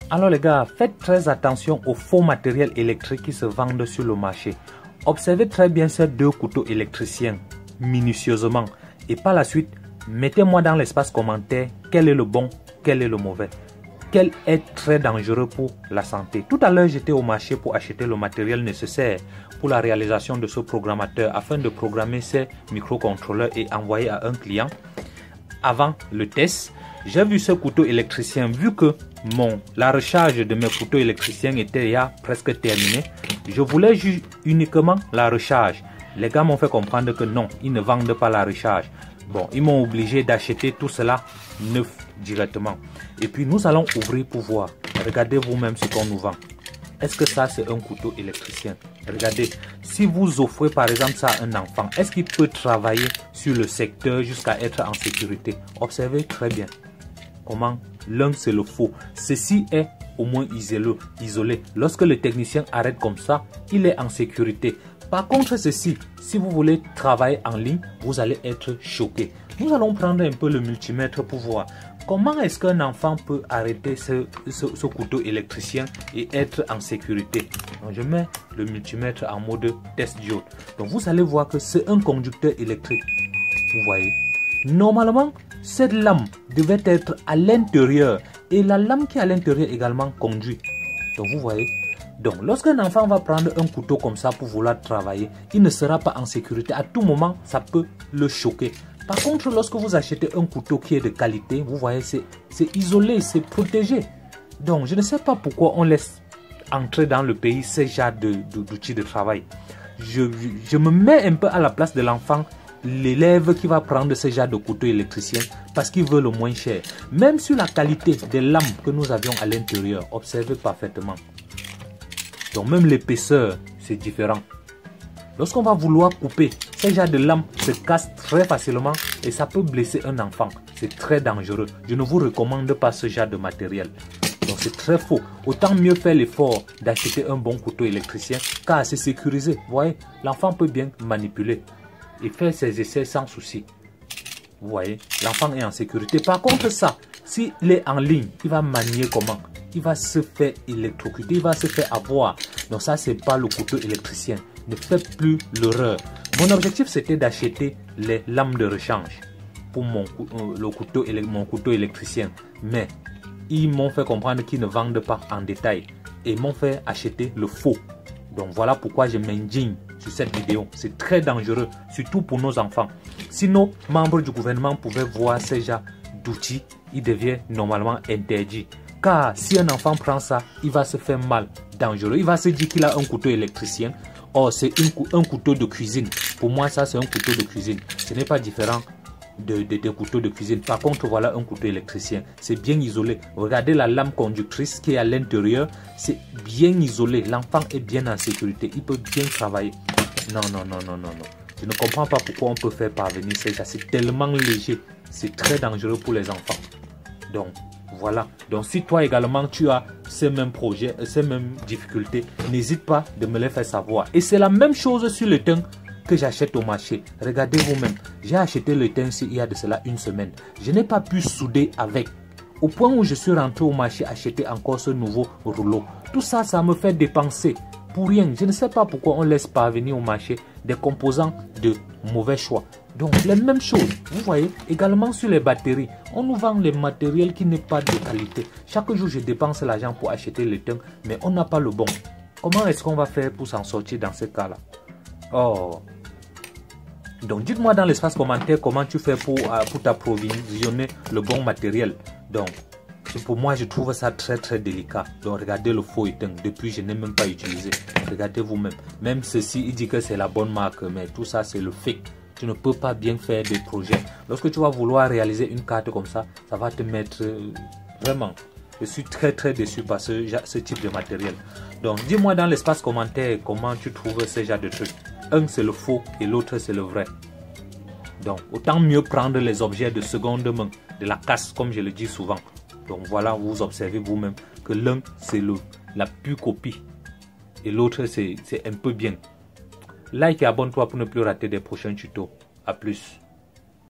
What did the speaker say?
Alors les gars, faites très attention aux faux matériels électriques qui se vendent sur le marché. Observez très bien ces deux couteaux électriciens minutieusement et par la suite, mettez-moi dans l'espace commentaire quel est le bon, quel est le mauvais, quel est très dangereux pour la santé. Tout à l'heure, j'étais au marché pour acheter le matériel nécessaire pour la réalisation de ce programmateur afin de programmer ces microcontrôleurs et envoyer à un client. Avant le test, j'ai vu ce couteau électricien, vu que la recharge de mes couteaux électriciens était déjà presque terminée. Je voulais uniquement la recharge. Les gars m'ont fait comprendre que non, ils ne vendent pas la recharge. Bon, ils m'ont obligé d'acheter tout cela neuf directement. Et puis nous allons ouvrir pour voir. Regardez vous-même ce qu'on nous vend. Est-ce que ça c'est un couteau électricien? Regardez, si vous offrez par exemple ça à un enfant, est-ce qu'il peut travailler sur le secteur jusqu'à être en sécurité? Observez très bien comment l'un c'est le faux. Ceci est au moins isolé. Lorsque le technicien arrête comme ça, il est en sécurité. Par contre ceci, si vous voulez travailler en ligne, vous allez être choqué. Nous allons prendre un peu le multimètre pour voir comment est-ce qu'un enfant peut arrêter ce couteau électricien et être en sécurité. Donc je mets le multimètre en mode test diode. Donc vous allez voir que c'est un conducteur électrique. Vous voyez. Normalement, cette lame devait être à l'intérieur et la lame qui est à l'intérieur également conduit. Donc vous voyez. Donc lorsqu'un enfant va prendre un couteau comme ça pour vouloir travailler, il ne sera pas en sécurité. À tout moment, ça peut le choquer. Par contre, lorsque vous achetez un couteau qui est de qualité, vous voyez, c'est isolé, c'est protégé. Donc je ne sais pas pourquoi on laisse entrer dans le pays ces genres d'outils de travail. Je me mets un peu à la place de l'enfant, l'élève qui va prendre ce genre de couteau électricien parce qu'il veut le moins cher. Même sur la qualité des lames que nous avions à l'intérieur, observez parfaitement. Donc même l'épaisseur, c'est différent. Lorsqu'on va vouloir couper, ce genre de lame se casse très facilement et ça peut blesser un enfant. C'est très dangereux. Je ne vous recommande pas ce genre de matériel. Donc c'est très faux. Autant mieux faire l'effort d'acheter un bon couteau électricien car c'est sécurisé. Vous voyez, l'enfant peut bien manipuler et faire ses essais sans souci. Vous voyez, l'enfant est en sécurité. Par contre ça, s'il est en ligne, il va manier comment? Il va se faire électrocuter, il va se faire avoir. Donc ça, c'est pas le couteau électricien. Ne faites plus l'erreur. Mon objectif, c'était d'acheter les lames de rechange pour mon couteau électricien. Mais ils m'ont fait comprendre qu'ils ne vendent pas en détail et m'ont fait acheter le faux. Donc voilà pourquoi je m'indigne sur cette vidéo. C'est très dangereux, surtout pour nos enfants. Si nos membres du gouvernement pouvaient voir ces genres d'outils, il devient normalement interdit. Car si un enfant prend ça, il va se faire mal, dangereux. Il va se dire qu'il a un couteau électricien. Oh, c'est un couteau de cuisine. Pour moi, ça, c'est un couteau de cuisine. Ce n'est pas différent des couteaux de cuisine. Par contre, voilà un couteau électricien. C'est bien isolé. Regardez la lame conductrice qui est à l'intérieur. C'est bien isolé. L'enfant est bien en sécurité. Il peut bien travailler. Non. Je ne comprends pas pourquoi on peut faire parvenir ça. C'est tellement léger. C'est très dangereux pour les enfants. Donc, voilà. Donc, si toi également, tu as ces mêmes projets, ces mêmes difficultés, n'hésite pas de me les faire savoir. Et c'est la même chose sur le thym que j'achète au marché. Regardez vous-même. J'ai acheté le thym il y a de cela une semaine. Je n'ai pas pu souder avec. Au point où je suis rentré au marché acheter encore ce nouveau rouleau. Tout ça, ça me fait dépenser. Pour rien. Je ne sais pas pourquoi on laisse parvenir au marché des composants de mauvais choix. Donc, les mêmes choses. Vous voyez, également sur les batteries, on nous vend les matériels qui n'est pas de qualité. Chaque jour, je dépense l'argent pour acheter le thym, mais on n'a pas le bon. Comment est-ce qu'on va faire pour s'en sortir dans ce cas-là? Oh. Donc, dites-moi dans l'espace commentaire comment tu fais pour t'approvisionner le bon matériel. Donc, pour moi, je trouve ça très très délicat. Donc, regardez le faux thym. Depuis, je n'ai même pas utilisé. Regardez vous-même. Même ceci, il dit que c'est la bonne marque, mais tout ça, c'est le fake. Tu ne peux pas bien faire des projets. Lorsque tu vas vouloir réaliser une carte comme ça, ça va te mettre vraiment. Je suis très très déçu par ce type de matériel. Donc, dis-moi dans l'espace commentaire comment tu trouves ce genre de trucs. Un, c'est le faux et l'autre, c'est le vrai. Donc, autant mieux prendre les objets de seconde main, de la casse, comme je le dis souvent. Donc, voilà, vous observez vous-même que l'un, c'est la pure copie et l'autre, c'est un peu bien. Like et abonne-toi pour ne plus rater des prochains tutos. A plus.